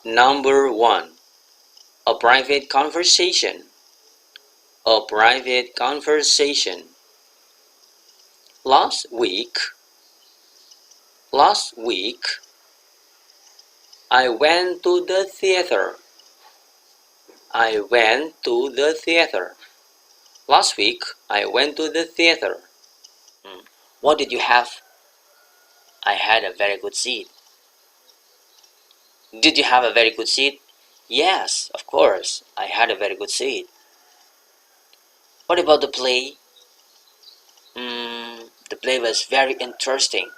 Number 1. A private conversation. A private conversation. Last week, I went to the theater. I went to the theater. Last week, I went to the theater. What did you have? I had a very good seat. Did you have a very good seat? Yes, of course, I had a very good seat. What about the play? The play was very interesting.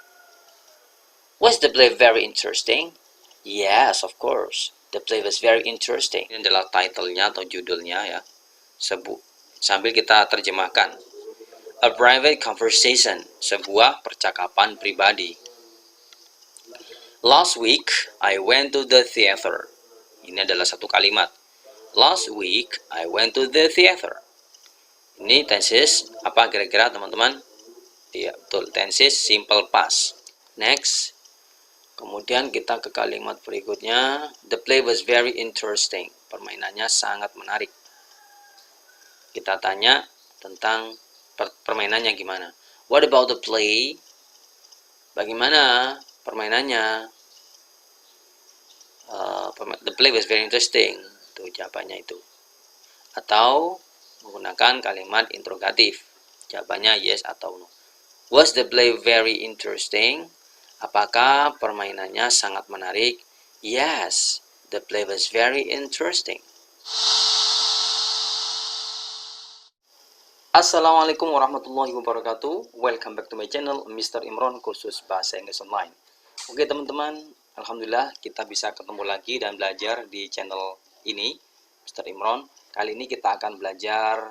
Was the play very interesting? Yes, of course. The play was very interesting. Ini adalah title-nya atau judulnya ya. Sambil kita terjemahkan. A private conversation, sebuah percakapan pribadi. Last week, I went to the theater. Ini adalah satu kalimat. Last week, I went to the theater. Ini tenses apa kira-kira teman-teman? Iya, betul. Tenses simple past. Next. Kemudian kita ke kalimat berikutnya. The play was very interesting. Permainannya sangat menarik. Kita tanya tentang permainannya gimana. What about the play? Bagaimana permainannya? The play was very interesting. Itu jawabannya itu. Atau menggunakan kalimat interrogatif. Jawabannya yes atau no. Was the play very interesting? Apakah permainannya sangat menarik? Yes, the play was very interesting. Assalamualaikum warahmatullahi wabarakatuh. Welcome back to my channel, Mr. Imron, kursus bahasa Inggris online. Oke teman-teman, alhamdulillah kita bisa ketemu lagi dan belajar di channel ini, Mr. Imron. Kali ini kita akan belajar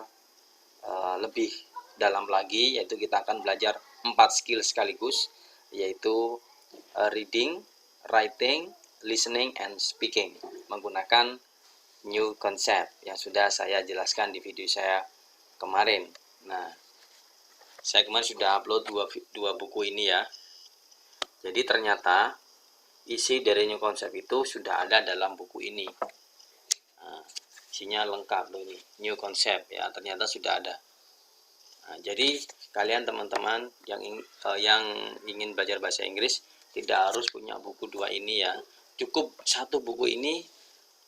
lebih dalam lagi, yaitu kita akan belajar 4 skill sekaligus, yaitu reading, writing, listening, and speaking menggunakan new concept yang sudah saya jelaskan di video saya kemarin. Nah, saya kemarin sudah upload dua buku ini ya. Jadi ternyata isi dari new concept itu sudah ada dalam buku ini. Nah, isinya lengkap loh ini, new concept ya, ternyata sudah ada. Nah, jadi kalian teman-teman yang ingin belajar bahasa Inggris tidak harus punya buku 2 ini ya. Cukup satu buku ini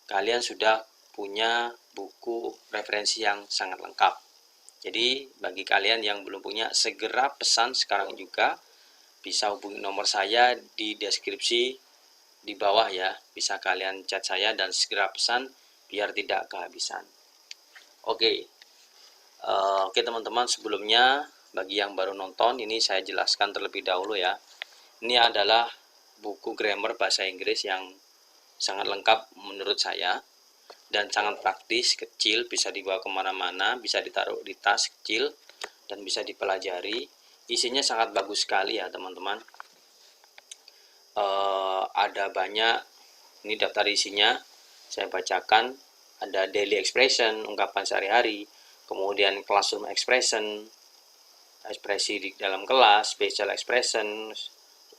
kalian sudah punya buku referensi yang sangat lengkap. Jadi bagi kalian yang belum punya, segera pesan sekarang juga. Bisa hubungi nomor saya di deskripsi di bawah ya. Bisa kalian chat saya dan segera pesan biar tidak kehabisan. Oke teman-teman, sebelumnya bagi yang baru nonton, ini saya jelaskan terlebih dahulu ya. Ini adalah buku grammar bahasa Inggris yang sangat lengkap menurut saya dan sangat praktis, kecil, bisa dibawa kemana-mana, bisa ditaruh di tas kecil dan bisa dipelajari. Isinya sangat bagus sekali ya teman-teman. Ada banyak, ini daftar isinya saya bacakan. Ada daily expression, ungkapan sehari-hari, kemudian classroom expression, ekspresi di dalam kelas, special expression,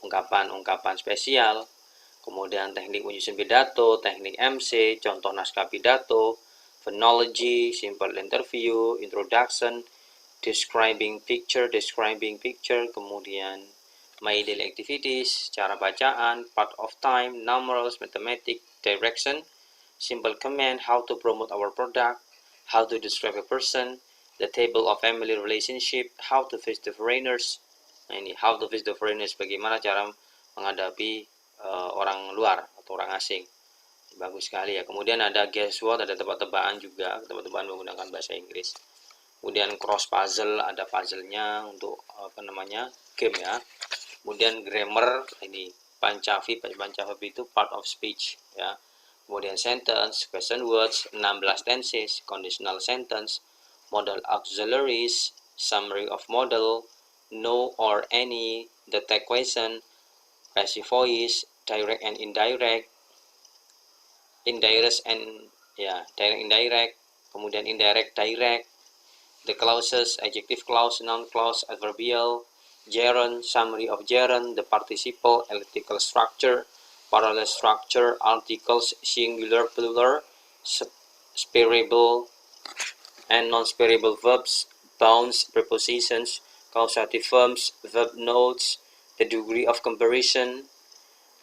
ungkapan-ungkapan spesial, kemudian teknik menyusun pidato, teknik MC, contoh naskah pidato, phonology, simple interview, introduction, describing picture, kemudian my daily activities, cara bacaan, part of time, numerals, mathematics, direction, simple command, how to promote our product, how to describe a person, the table of family relationship, how to face the foreigners. Nah ini how to face the foreigners, bagaimana cara menghadapi orang luar atau orang asing. Bagus sekali ya. Kemudian ada guess what, ada tebak-tebakan juga, tebak-tebakan menggunakan bahasa Inggris. Kemudian cross puzzle, ada puzzle-nya untuk game ya. Kemudian grammar, ini Pancavi itu part of speech ya. Kemudian sentence, question words, 16 tenses, conditional sentence, modal auxiliaries, summary of model, no or any, the tag question, passive voice, direct and indirect, direct indirect, kemudian indirect direct, the clauses, adjective clause, noun clause, adverbial, gerund, summary of gerund, the participle, elliptical structure, parallel structure, articles, singular, plural, sparable and non-sparable verbs, nouns, prepositions, causative forms, verb notes, the degree of comparison,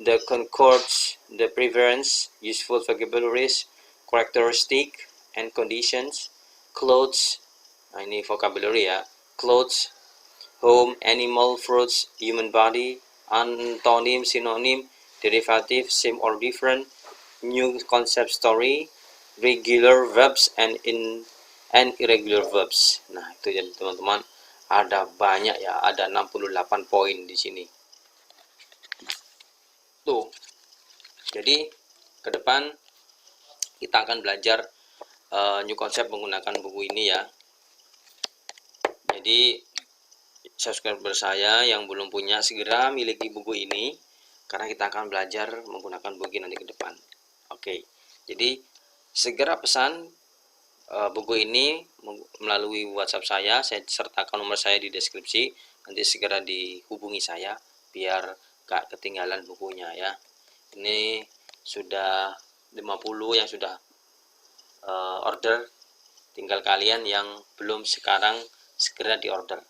the concords, the preference, useful vocabularies, characteristic and conditions, clothes, ini vocabulary ya, clothes, home, animal, fruits, human body, antonym, synonym, derivative, same or different, new concept story, regular verbs and irregular verbs. Nah, itu ya teman-teman. Ada banyak ya, ada 68 poin di sini. Tuh. Jadi ke depan kita akan belajar new concept menggunakan buku ini ya. Jadi subscriber saya yang belum punya segera miliki buku ini karena kita akan belajar menggunakan buku nanti ke depan. Oke. Jadi segera pesan buku ini melalui WhatsApp saya sertakan nomor saya di deskripsi. Nanti segera dihubungi saya biar gak ketinggalan bukunya ya. Ini sudah 50 yang sudah order, tinggal kalian yang belum sekarang segera di order.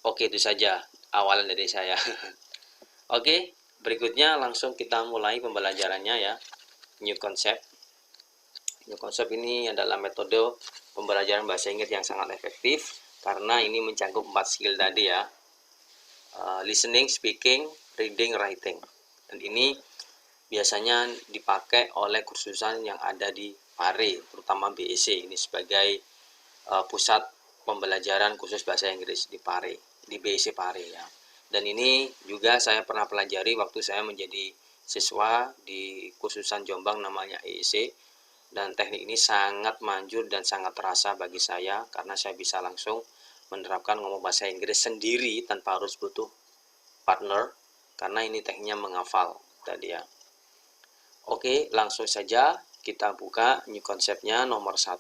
Oke, itu saja awalan dari saya. Oke, berikutnya langsung kita mulai pembelajarannya ya. New concept. New concept ini adalah metode pembelajaran bahasa Inggris yang sangat efektif karena ini mencakup 4 skill tadi ya. Listening, speaking, reading, writing. Dan ini biasanya dipakai oleh kursusan yang ada di Pare, terutama BEC. Ini sebagai pusat pembelajaran khusus bahasa Inggris di Pare, di BEC Pare ya. Dan ini juga saya pernah pelajari waktu saya menjadi siswa di kursusan Jombang namanya EEC. Dan teknik ini sangat manjur dan sangat terasa bagi saya karena saya bisa langsung menerapkan ngomong bahasa Inggris sendiri tanpa harus butuh partner karena ini tekniknya menghafal tadi ya. Oke, langsung saja kita buka new konsepnya nomor 1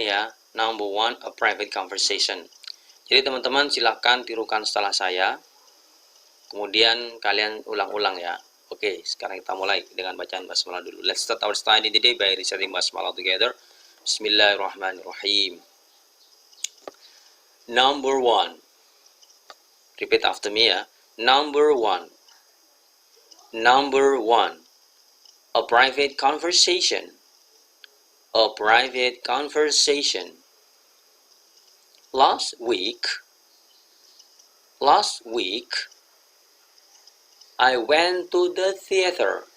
ya, number 1, a private conversation. Jadi teman-teman silahkan tirukan setelah saya, kemudian kalian ulang-ulang ya. Oke, sekarang kita mulai dengan bacaan basmalah dulu. Let's start our study today by reciting basmalah together. Bismillahirrahmanirrahim. Number 1. Repeat after me ya. Number 1. Number 1. A private conversation. A private conversation. Last week, I went to the theater.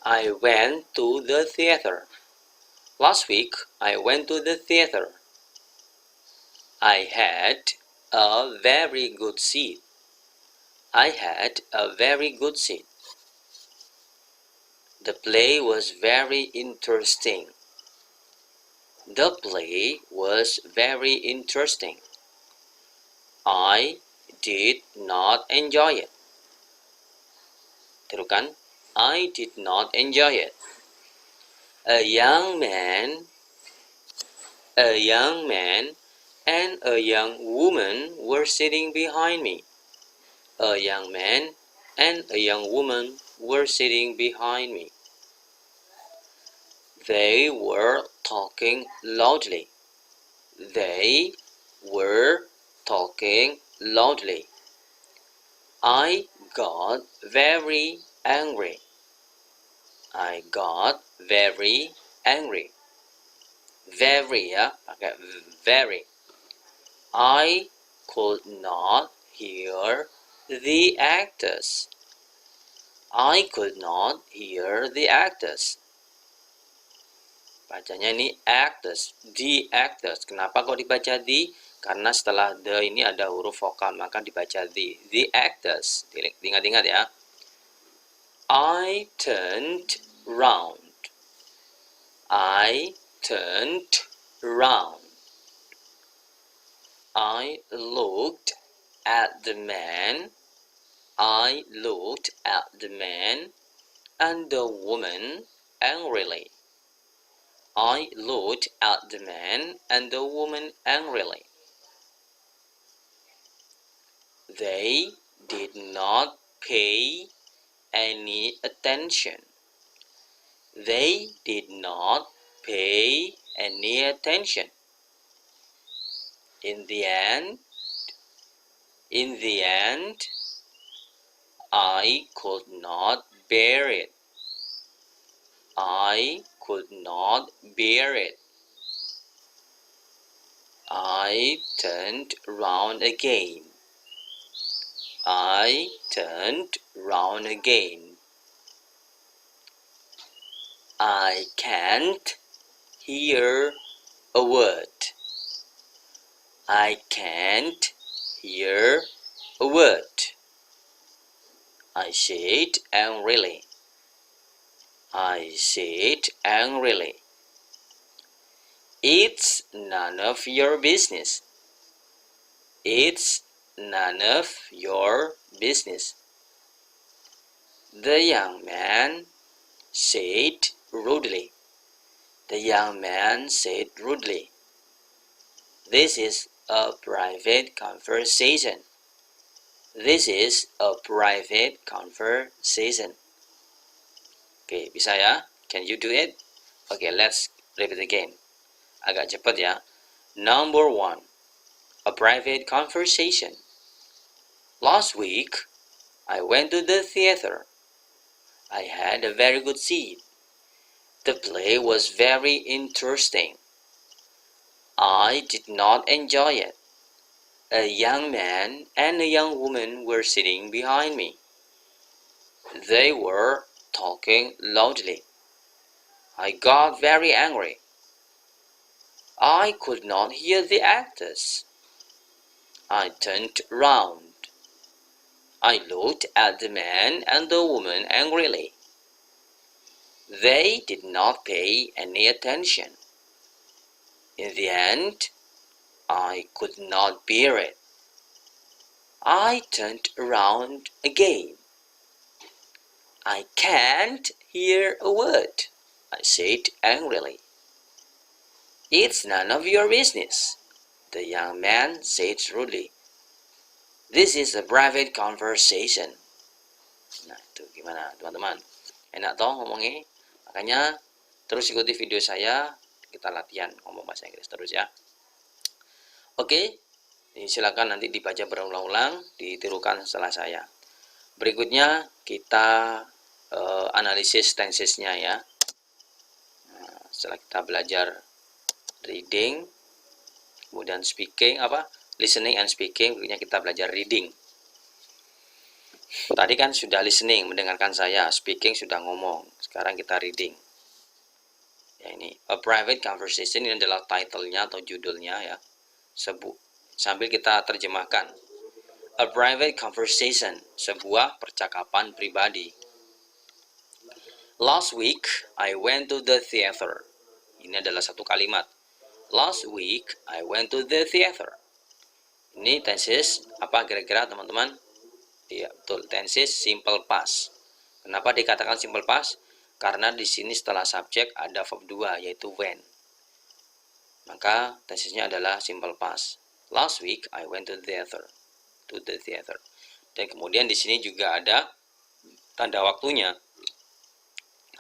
I went to the theater. Last week, I went to the theater. I had a very good seat. I had a very good seat. The play was very interesting. The play was very interesting. I did not enjoy it. Tirukan. I did not enjoy it. A young man and a young woman were sitting behind me. A young man and a young woman were sitting behind me. They were talking loudly. They were talking loudly. I got very angry. I got very angry. Very ya, pakai very. I could not hear the actors. I could not hear the actors. Bacanya ini actors, the actors. Kenapa kok dibaca the? Karena setelah the ini ada huruf vokal, maka dibaca the actors. Ingat-ingat ya. I turned round. I turned round. I looked at the man. I looked at the man and the woman angrily. I looked at the man and the woman angrily. They did not pay any attention. They did not pay any attention. In the end, I could not bear it. I could not bear it. I turned round again. I turned round again. I can't hear a word. I can't hear a word. I said angrily. I said angrily. It's none of your business. It's none of your business. The young man said rudely. The young man said rudely. This is a private conversation. This is a private conversation. Oke, bisa ya? Can you do it? Oke, let's repeat again. Agak cepat ya. Number 1. A private conversation. Last week, I went to the theater. I had a very good seat. The play was very interesting. I did not enjoy it. A young man and a young woman were sitting behind me. They were talking loudly. I got very angry. I could not hear the actors. I turned round. I looked at the man and the woman angrily. They did not pay any attention. In the end, I could not bear it. I turned around again. I can't hear a word, I said angrily. It's none of your business, the young man said rudely. This is a private conversation. Nah, itu gimana teman-teman? Enak toh ngomongnya? Makanya terus ikuti video saya, kita latihan ngomong bahasa Inggris terus ya. Oke, silakan nanti dibaca berulang-ulang, ditirukan setelah saya. Berikutnya kita analisis tensesnya ya. Nah, setelah kita belajar reading, kemudian speaking, listening and speaking, berikutnya kita belajar reading. Tadi kan sudah listening, mendengarkan saya, speaking sudah ngomong, sekarang kita reading. Ya, ini a private conversation, ini adalah title-nya atau judulnya ya. Sambil kita terjemahkan. A private conversation, sebuah percakapan pribadi. Last week, I went to the theater. Ini adalah satu kalimat. Last week, I went to the theater. Ini tenses apa kira-kira teman-teman? Iya, betul. Tenses simple past. Kenapa dikatakan simple past? Karena di sini setelah subjek ada verb 2 yaitu when. Maka tensesnya adalah simple past. Last week, I went to the theater. Dan kemudian di sini juga ada tanda waktunya.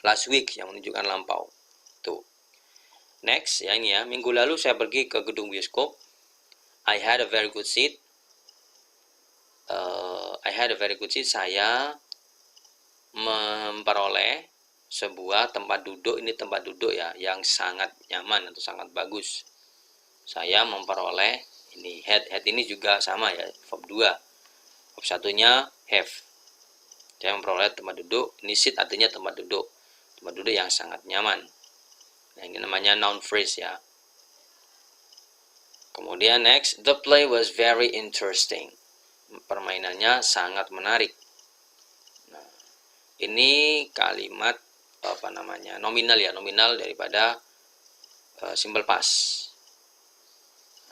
Last week yang menunjukkan lampau. Tuh. Next, ya ini ya. Minggu lalu saya pergi ke gedung bioskop. I had a very good seat. Saya memperoleh sebuah tempat duduk. Ini tempat duduk ya, yang sangat nyaman atau sangat bagus. Saya memperoleh ini had ini juga sama ya, verb 2. Verb satunya have. Saya memperoleh tempat duduk. Ini seat artinya tempat duduk. Tempat duduk yang sangat nyaman. Nah, ini namanya noun phrase ya. Kemudian next, the play was very interesting. Permainannya sangat menarik. Nah, ini kalimat nominal ya, nominal daripada simple past.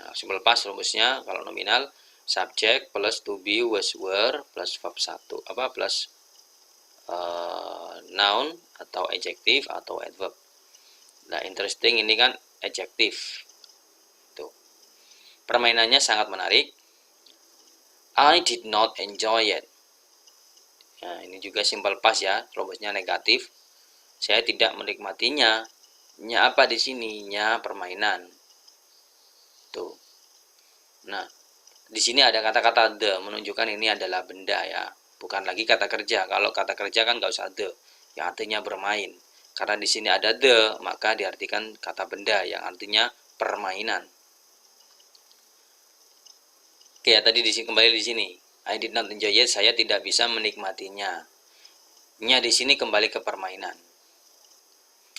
Nah, simple past rumusnya kalau nominal subject plus to be was were plus verb 1 plus noun atau adjective atau adverb. Nah, interesting ini kan adjective. Tuh. Permainannya sangat menarik. I did not enjoy it. Nah, ini juga simple past ya, rumusnya negatif. Saya tidak menikmatinya. Nya apa di sini? Nya permainan. Tuh. Nah, di sini ada kata-kata the menunjukkan ini adalah benda ya, bukan lagi kata kerja. Kalau kata kerja kan nggak usah the, yang artinya bermain. Karena di sini ada the, maka diartikan kata benda yang artinya permainan. Oke ya, tadi di sini kembali di sini. I did not enjoy it, saya tidak bisa menikmatinya. Nya di sini kembali ke permainan.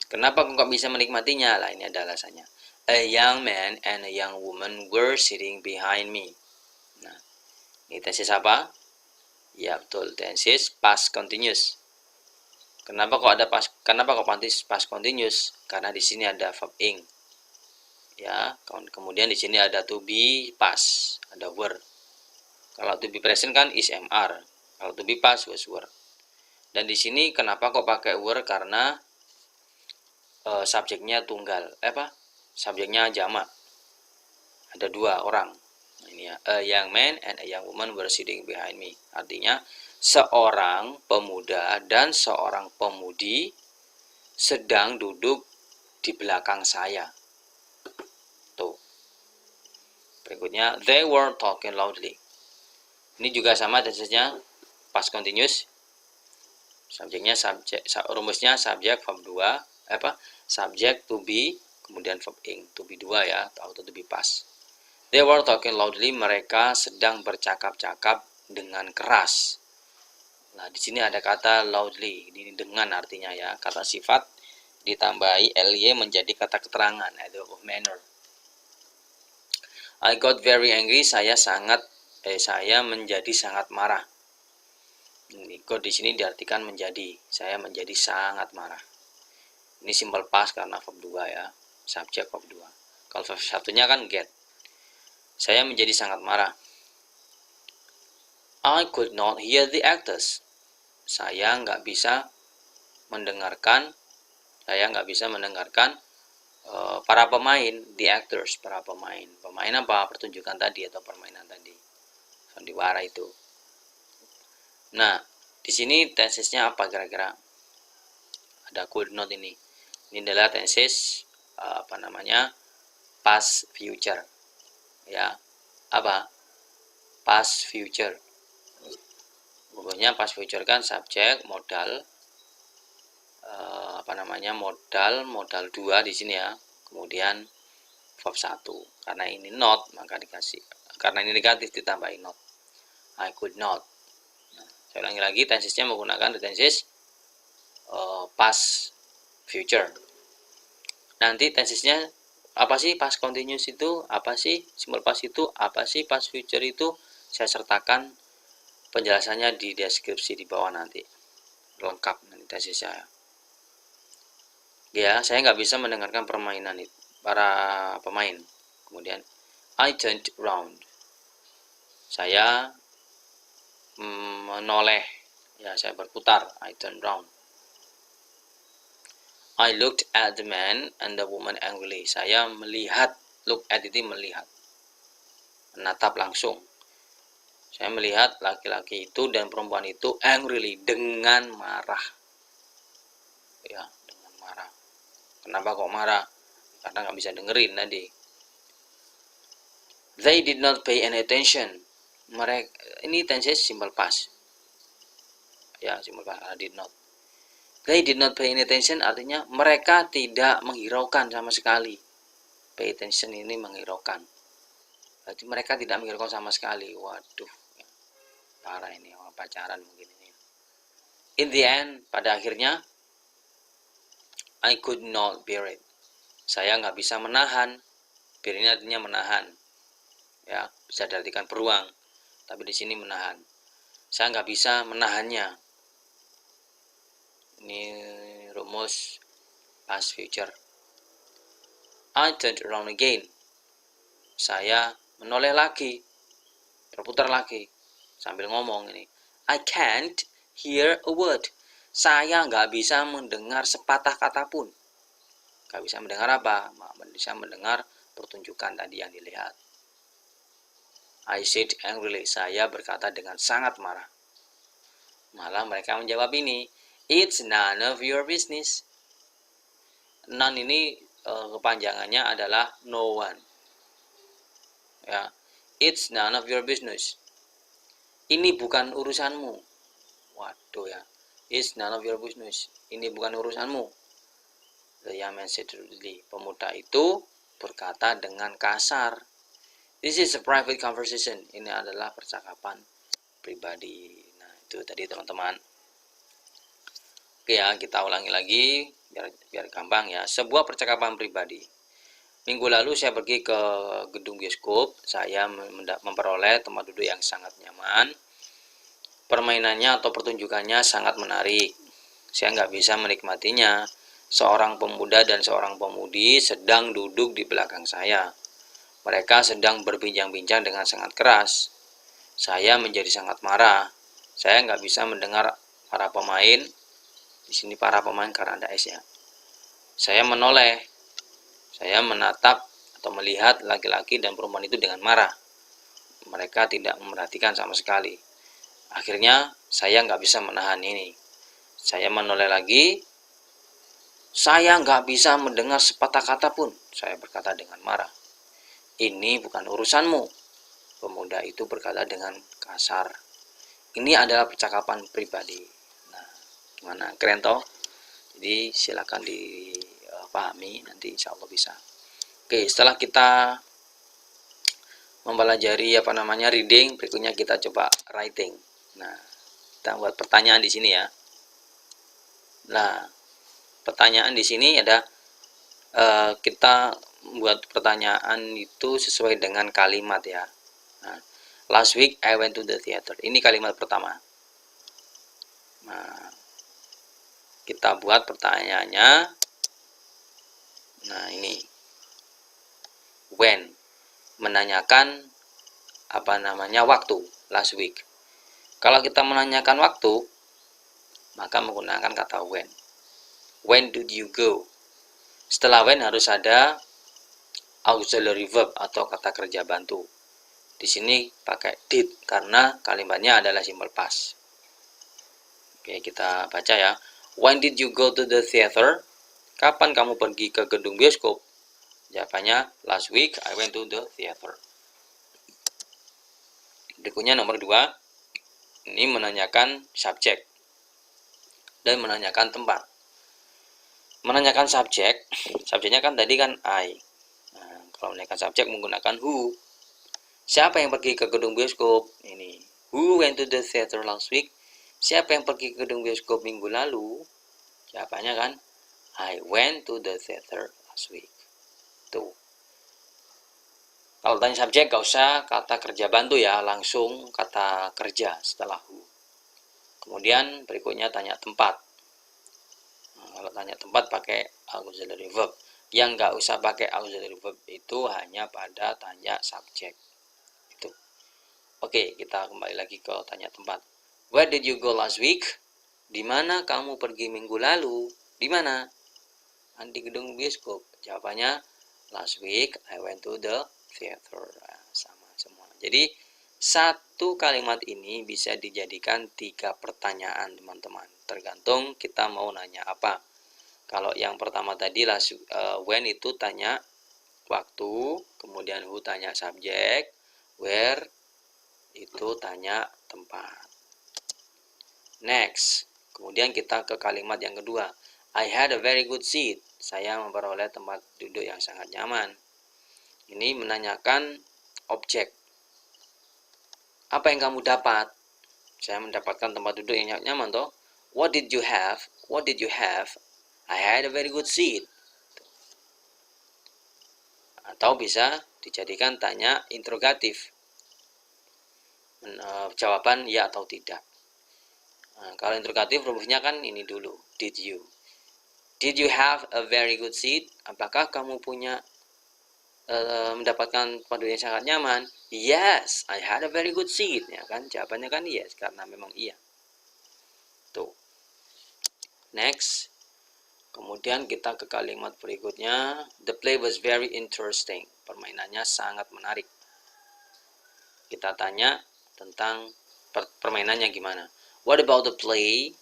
Kenapa kok bisa menikmatinya? Lah ini ada alasannya. A young man and a young woman were sitting behind me. Nah, ini tenses apa? Ya betul, tenses past continuous. Kenapa kok past continuous? Karena di sini ada verb ing. Ya, kemudian di sini ada to be past, ada were. Kalau to be present kan is mr. Kalau to be past was were. Dan di sini kenapa kok pakai were? Karena subjeknya tunggal, subjeknya jamak, ada 2 orang. Ini ya, a young man and a young woman were sitting behind me. Artinya seorang pemuda dan seorang pemudi sedang duduk di belakang saya. Tuh. Berikutnya, they were talking loudly. Ini juga sama tensesnya past continuous. Subjeknya rumusnya subjek verb 2, subjek to be, kemudian verb ing, to be 2 ya, atau to be past. They were talking loudly, mereka sedang bercakap-cakap dengan keras. Nah, di sini ada kata loudly, ini dengan artinya ya, kata sifat ditambahi ly menjadi kata keterangan, yaitu of manner. I got very angry, saya menjadi sangat marah. Ini got di sini diartikan menjadi, saya menjadi sangat marah. Ini simple past karena verb 2 ya, subjek verb 2. Kalau verb satunya kan get. Saya menjadi sangat marah. I could not hear the actors. Saya nggak bisa mendengarkan para pemain, the actors, para pemain. Pemain apa? Pertunjukan tadi atau permainan tadi. Sandiwara itu. Nah, di sini tensesnya apa kira-kira? Ada could not ini. Ini adalah tenses past future. Ya. Apa? Past future. Pokoknya past future kan subjek, modal modal 2 di sini ya. Kemudian verb 1. Karena ini not, maka dikasih. Karena ini negatif ditambahin not. I could not. Nah, saya ulangi lagi, tensesnya menggunakan tenses past future. Nanti tensesnya apa sih past continuous itu? Apa sih simple past itu? Apa sih past future itu? Saya sertakan penjelasannya di deskripsi di bawah nanti. Lengkap nanti tesis saya. Ya, saya nggak bisa mendengarkan permainan itu, para pemain. Kemudian, I turned round. Saya menoleh. Ya, saya berputar. I turned round. I looked at the man and the woman angrily. Saya melihat, look at itu melihat, menatap langsung. Saya melihat laki-laki itu dan perempuan itu angrily, dengan marah. Ya, dengan marah. Kenapa kok marah? Karena nggak bisa dengerin tadi. They did not pay any attention. Ini tenses simple past. Ya, simple past. Did not. They did not pay any attention artinya mereka tidak menghiraukan sama sekali. Pay attention ini menghiraukan. Berarti mereka tidak menghiraukan sama sekali. Waduh, parah ini orang pacaran mungkin ini. In the end, pada akhirnya, I could not bear it. Saya nggak bisa menahan. Bear ini artinya menahan. Ya, bisa diartikan beruang. Tapi di sini menahan. Saya nggak bisa menahannya. Ini rumus past future. I turned around again. Saya menoleh lagi, berputar lagi, sambil ngomong ini. I can't hear a word. Saya nggak bisa mendengar sepatah kata pun. Nggak bisa mendengar apa? Bisa mendengar pertunjukan tadi yang dilihat. I said angrily. Saya berkata dengan sangat marah. Malah mereka menjawab ini, it's none of your business. None ini kepanjangannya adalah no one. Ya, it's none of your business. Ini bukan urusanmu. Waduh ya, it's none of your business. Ini bukan urusanmu. The young man said rudely. Pemuda itu berkata dengan kasar. This is a private conversation. Ini adalah percakapan pribadi. Nah, itu tadi teman-teman. Oke ya, kita ulangi lagi biar gampang ya. Sebuah percakapan pribadi. Minggu lalu saya pergi ke gedung bioskop. Saya memperoleh tempat duduk yang sangat nyaman. Permainannya atau pertunjukannya sangat menarik. Saya nggak bisa menikmatinya. Seorang pemuda dan seorang pemudi sedang duduk di belakang saya. Mereka sedang berbincang-bincang dengan sangat keras. Saya menjadi sangat marah. Saya nggak bisa mendengar para pemain. Di sini para pemain karena ada S ya. Saya menoleh. Saya menatap atau melihat laki-laki dan perempuan itu dengan marah. Mereka tidak memperhatikan sama sekali. Akhirnya saya nggak bisa menahan ini. Saya menoleh lagi. Saya nggak bisa mendengar sepatah kata pun. Saya berkata dengan marah. Ini bukan urusanmu. Pemuda itu berkata dengan kasar. Ini adalah percakapan pribadi. Nah, gimana? Keren toh? Jadi silakan dipahami, nanti insya Allah bisa. Oke, setelah kita mempelajari reading, berikutnya kita coba writing. Nah, kita buat pertanyaan di sini ya. Nah, pertanyaan di sini ada kita buat pertanyaan itu sesuai dengan kalimat ya. Nah, last week I went to the theater. Ini kalimat pertama. Nah, kita buat pertanyaannya. Nah, ini when, menanyakan waktu, last week. Kalau kita menanyakan waktu, maka menggunakan kata when. When did you go? Setelah when harus ada auxiliary verb atau kata kerja bantu. Di sini pakai did karena kalimatnya adalah simple past. Oke, kita baca ya. When did you go to the theater? Kapan kamu pergi ke gedung bioskop? Jawabannya, last week I went to the theater. Berikutnya nomor 2. Ini menanyakan subjek dan menanyakan tempat. Menanyakan subjeknya kan tadi kan I. Nah, kalau menanyakan subjek menggunakan who. Siapa yang pergi ke gedung bioskop? Ini. Who went to the theater last week? Siapa yang pergi ke gedung bioskop minggu lalu? Jawabannya kan I went to the theater last week. Tuh. Kalau tanya subjek gak usah kata kerja bantu ya, langsung kata kerja setelah who. Kemudian berikutnya tanya tempat. Kalau tanya tempat pakai auxiliary verb. Yang nggak usah pakai auxiliary verb itu hanya pada tanya subjek. Itu. Oke, kita kembali lagi ke tanya tempat. Where did you go last week? Di mana kamu pergi minggu lalu? Di mana? Di gedung bioskop. Jawabannya last week I went to the theater. Sama semua. Jadi satu kalimat ini bisa dijadikan 3 pertanyaan teman-teman. Tergantung kita mau nanya apa. Kalau yang pertama tadi when itu tanya waktu, kemudian who tanya subjek, where itu tanya tempat. Next, kemudian kita ke kalimat yang kedua. I had a very good seat. Saya memperoleh tempat duduk yang sangat nyaman. Ini menanyakan objek. Apa yang kamu dapat? Saya mendapatkan tempat duduk yang nyaman toh. What did you have? What did you have? I had a very good seat. Atau bisa dijadikan tanya interrogatif. Jawaban ya atau tidak. Nah, kalau interrogatif rumusnya kan ini dulu. Did you? Did you have a very good seat? Apakah kamu mendapatkan tempat duduk yang sangat nyaman? Yes, I had a very good seat. Ya kan? Jawabannya kan yes karena memang iya. Tuh. Next. Kemudian kita ke kalimat berikutnya. The play was very interesting. Permainannya sangat menarik. Kita tanya tentang permainannya gimana. What about the play?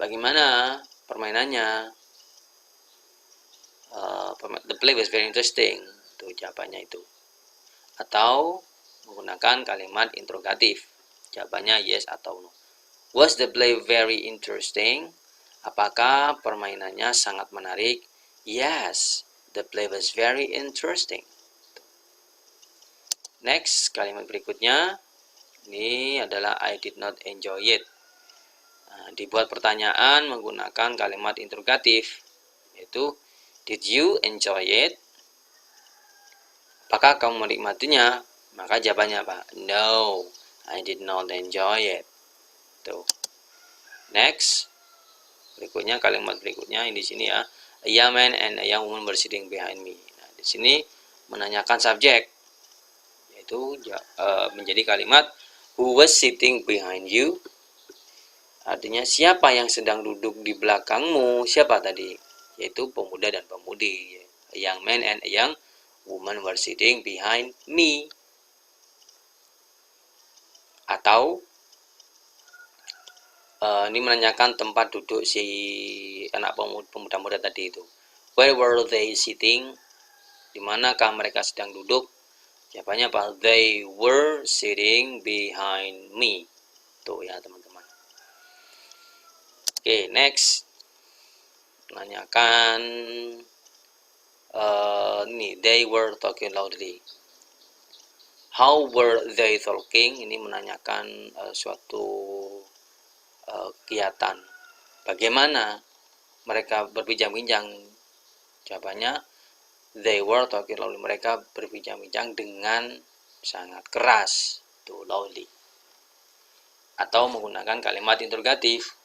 Bagaimana permainannya? The play was very interesting. Tuh jawabannya itu. Atau menggunakan kalimat interrogatif. Jawabannya yes atau no. Was the play very interesting? Apakah permainannya sangat menarik? Yes, the play was very interesting. Next, kalimat berikutnya. Ini adalah I did not enjoy it. Nah, dibuat pertanyaan menggunakan kalimat interrogatif. Yaitu, did you enjoy it? Apakah kamu menikmatinya? Maka jawabannya apa? No, I did not enjoy it. Tuh. Next, berikutnya kalimat berikutnya ini di sini ya. A young man and a young woman were sitting behind me. Nah, di sini menanyakan subjek, yaitu menjadi kalimat who was sitting behind you. Artinya siapa yang sedang duduk di belakangmu? Siapa tadi? Yaitu pemuda dan pemudi. A young man and a young woman were sitting behind me. Atau ini menanyakan tempat duduk si anak pemuda-muda tadi itu. Where were they sitting? Di manakah mereka sedang duduk? Jawabannya apa? They were sitting behind me. Tuh ya teman-teman. Oke, next. Menanyakan ini, they were talking loudly. How were they talking? Ini menanyakan suatu kegiatan. Bagaimana mereka berbincang-bincang? Jawabannya, they were talking loudly. Mereka berbincang-bincang dengan sangat keras. Tuh, loudly. Atau menggunakan kalimat interrogatif.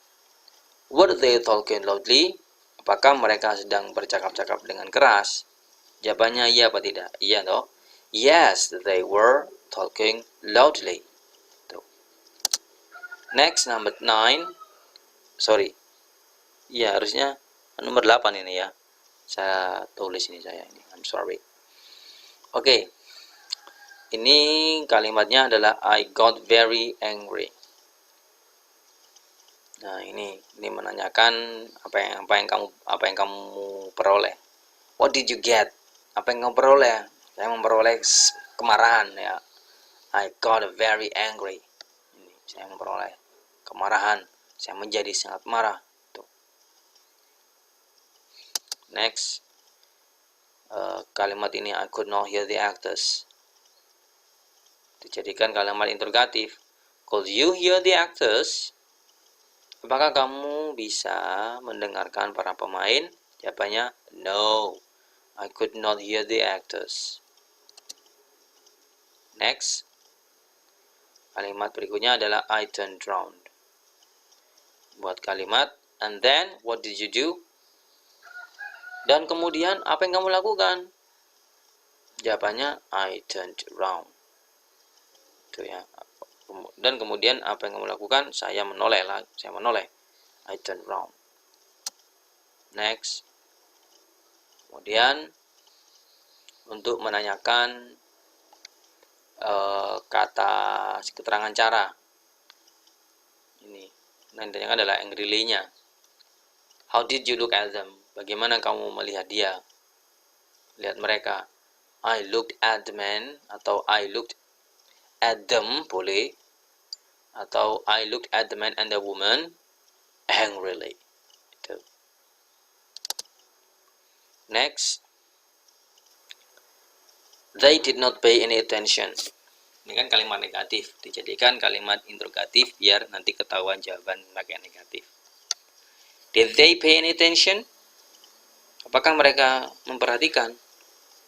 Were they talking loudly? Apakah mereka sedang bercakap-cakap dengan keras? Jawabannya iya apa tidak? Iya toh. Yes, they were talking loudly. Tuh. Next, number 9. Sorry. Ya, harusnya nomor 8 ini ya. Saya tulis ini saya ini. I'm sorry. Oke. Ini kalimatnya adalah I got very angry. Nah, ini menanyakan apa yang kamu peroleh. What did you get? Apa yang kamu peroleh? Saya memperoleh kemarahan ya. I got very angry. Ini saya memperoleh kemarahan. Saya menjadi sangat marah. Tuh. Next. Kalimat ini I could not hear the actors. Dijadikan kalimat interrogatif. Could you hear the actors? Apakah kamu bisa mendengarkan para pemain? Jawabannya no. I could not hear the actors. Next. Kalimat berikutnya adalah I turned round. Buat kalimat and then what did you do? Dan kemudian apa yang kamu lakukan? Jawabannya I turned round. Itu ya. Dan kemudian apa yang kamu lakukan? Saya menoleh. I turned round. Next. Kemudian untuk menanyakan kata keterangan cara. Ini nantinya adalah angrily-nya. How did you look at them? Bagaimana kamu melihat dia? Lihat mereka. I looked at the man atau I looked at them boleh. Atau I looked at the man and the woman angrily. Itu. Next. They did not pay any attention. Ini kan kalimat negatif. Dijadikan kalimat interrogatif biar nanti ketahuan jawaban pakai negatif. Did they pay any attention? Apakah mereka memperhatikan?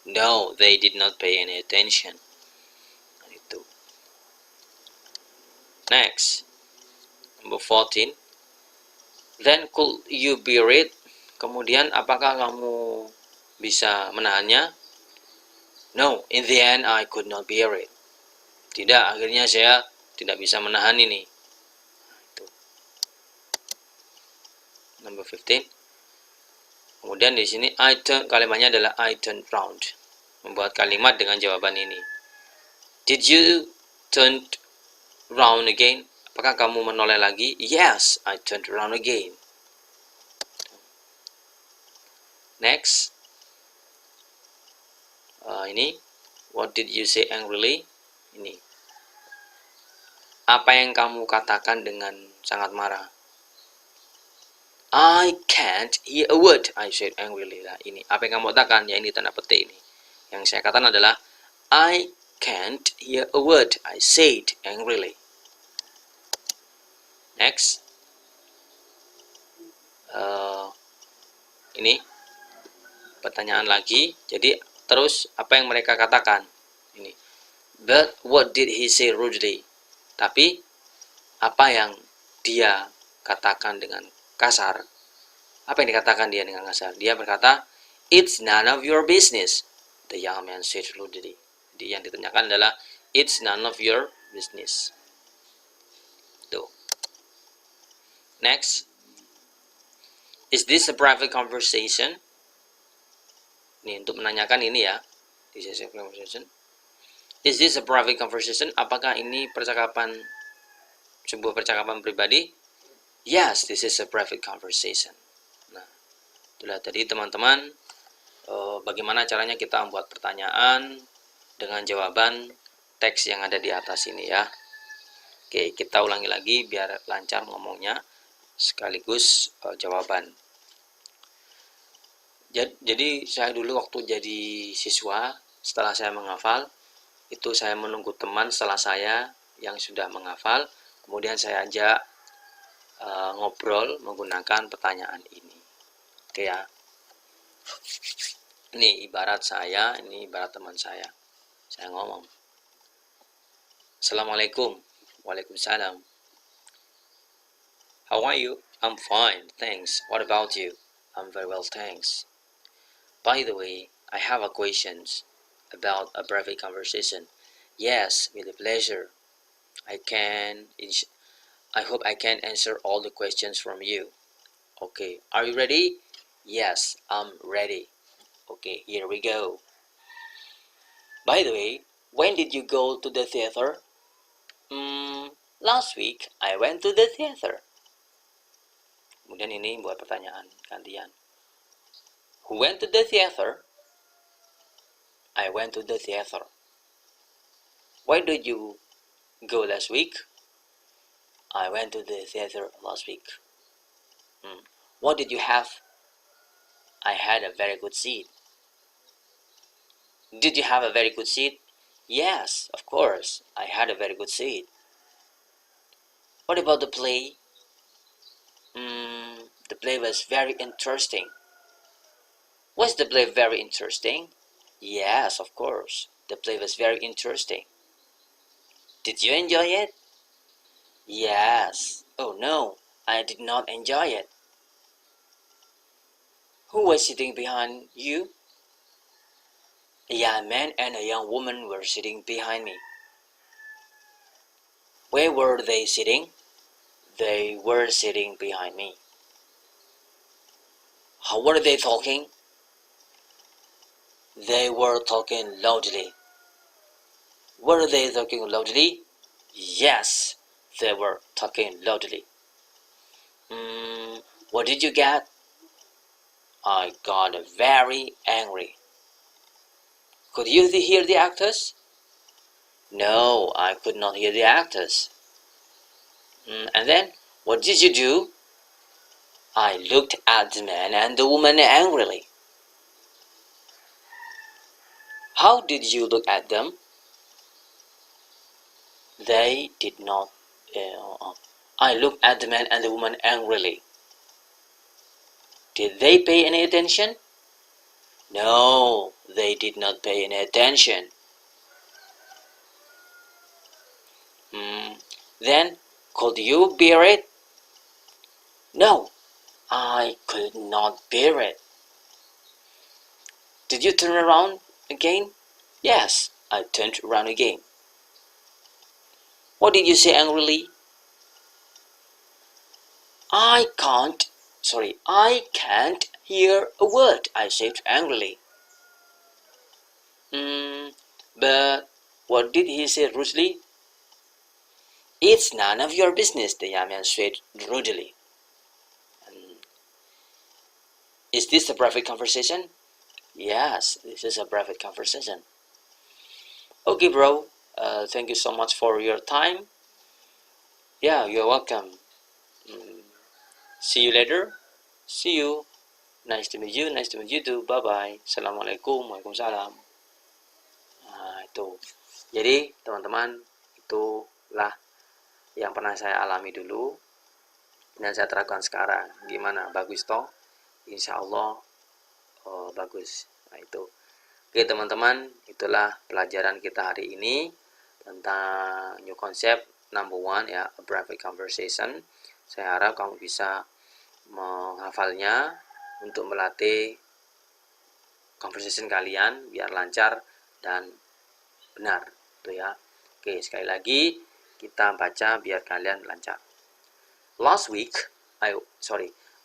No, they did not pay any attention. Itu. Next. Number 14. Then could you bear it? Kemudian apakah kamu bisa menahannya? No, in the end I could not bear it. Tidak, akhirnya saya tidak bisa menahan ini. Itu. Number 15. Kemudian di sini kalimatnya adalah I turned round. Membuat kalimat dengan jawaban ini. Did you turn round again? Apakah kamu menoleh lagi? Yes, I turned around again. Next, ini, what did you say angrily? Ini, apa yang kamu katakan dengan sangat marah? I can't hear a word, I said angrily. Nah, ini, apa yang kamu katakan? Ya, ini tanda petik ini. Yang saya katakan adalah, I can't hear a word, I said angrily. Next, ini pertanyaan lagi. Jadi terus apa yang mereka katakan? Ini, but what did he say rudely? Tapi apa yang dia katakan dengan kasar? Apa yang dikatakan dia dengan kasar? Dia berkata, it's none of your business, the young man said rudely. Jadi yang ditanyakan adalah, it's none of your business. Tuh. Next, is this a private conversation? Ini untuk menanyakan ini ya. This is a conversation. Is this a private conversation? Apakah ini sebuah percakapan pribadi? Yes, this is a private conversation. Nah, itulah tadi teman-teman, bagaimana caranya kita membuat pertanyaan dengan jawaban teks yang ada di atas ini ya. Oke, kita ulangi lagi biar lancar ngomongnya sekaligus jawaban. Jadi saya dulu waktu jadi siswa, setelah saya menghafal, itu saya menunggu teman setelah saya yang sudah menghafal, kemudian saya ajak ngobrol menggunakan pertanyaan ini. Oke ya. Ini ibarat saya, ini ibarat teman saya. Saya ngomong, Assalamualaikum. Waalaikumsalam. How are you? I'm fine, thanks. What about you? I'm very well, thanks. By the way, I have a question about a private conversation. Yes, with pleasure. I hope I can answer all the questions from you. Okay, are you ready? Yes, I'm ready. Okay, here we go. By the way, when did you go to the theater? Last week I went to the theater. Kemudian ini buat pertanyaan gantian. Who went to the theater? I went to the theater. Why did you go last week? I went to the theater last week. What did you have? I had a very good seat. Did you have a very good seat? Yes, of course, I had a very good seat. What about the play? The play was very interesting. Was the play very interesting? Yes, of course, the play was very interesting. Did you enjoy it? Yes. Oh no, I did not enjoy it. Who was sitting behind you? A young man and a young woman were sitting behind me. Where were they sitting? They were sitting behind me. How were they talking? They were talking loudly. Were they talking loudly? Yes, they were talking loudly. What did you get? I got very angry. Could you hear the actors? No, I could not hear the actors. And then, what did you do? I looked at the man and the woman angrily. How did you look at them? They did not. I looked at the man and the woman angrily. Did they pay any attention? No, they did not pay any attention. Then, could you bear it? No, I could not bear it. Did you turn around again? Yes, I turned around again. What did you say angrily? I can't hear a word, I said angrily. But what did he say rudely? It's none of your business, the young man said rudely. Is this a private conversation? Yes, this is a private conversation. Okay, bro. Thank you so much for your time. Yeah, you're welcome. See you later. See you. Nice to meet you. Nice to meet you too. Bye bye. Assalamualaikum. Waalaikumsalam. Nah, itu. Jadi, teman-teman, itulah yang pernah saya alami dulu dan saya terapkan sekarang. Gimana? Bagus toh? Insya Allah bagus. Nah, itu. Oke, teman-teman, itulah pelajaran kita hari ini tentang new concept number one, ya, a private conversation. Saya harap kamu bisa menghafalnya untuk melatih conversation kalian biar lancar dan benar, tuh ya. Oke, sekali lagi kita baca biar kalian lancar.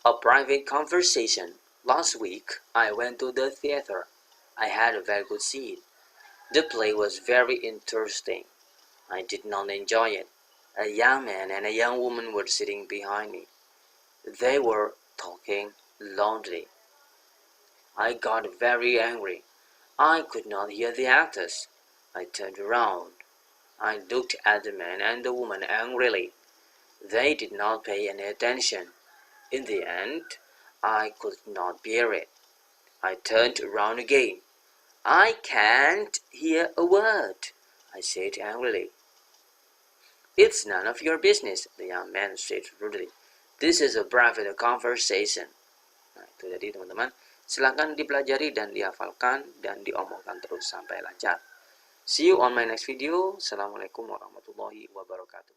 A private conversation. Last week I went to the theater. I had a very good seat. The play was very interesting. I did not enjoy it. A young man and a young woman were sitting behind me. They were talking loudly. I got very angry. I could not hear the actors. I turned around. I looked at the man and the woman angrily. They did not pay any attention. In the end, I could not bear it. I turned around again. I can't hear a word, I said angrily. It's none of your business, the young man said rudely. This is a private conversation. Nah, itu jadi teman-teman, silakan dipelajari dan dihafalkan dan diomongkan terus sampai lancar. See you on my next video. Assalamualaikum warahmatullahi wabarakatuh.